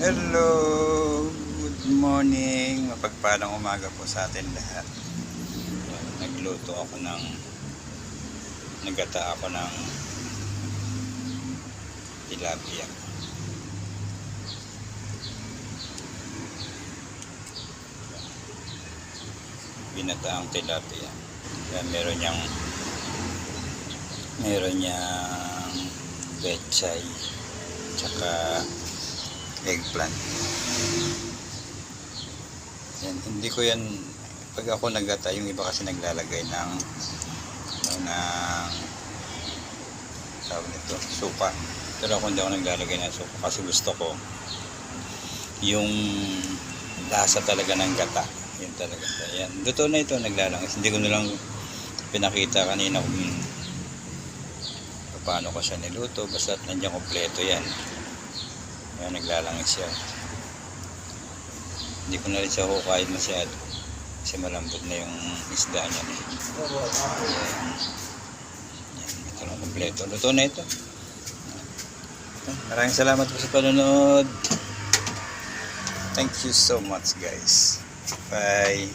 Hello! Good morning! Mapagpalang umaga po sa atin lahat. Nagluto ako nagata ako ng tilapia. Binataang tilapia. Kaya meron niyang pechay tsaka eggplant. Yan, hindi ko yan pag ako nagata, yung iba kasi naglalagay ng tawag nito, suka. Pero ako hindi ako naglalagay ng suka kasi gusto ko yung lasa talaga ng gata. Yan talaga. Yan. Luto na ito, naglalangis. Hindi ko na lang pinakita kanina kung paano ko siya niluto. Basta nandiyan kompleto yan. Ayan, naglalangis siya. Hindi ko na rin siya hukayin masyado kasi malambot na yung isda niya. Ayan. Ito na kompleto. Luto na ito. Maraming salamat po sa panonood. Thank you so much guys. Bye.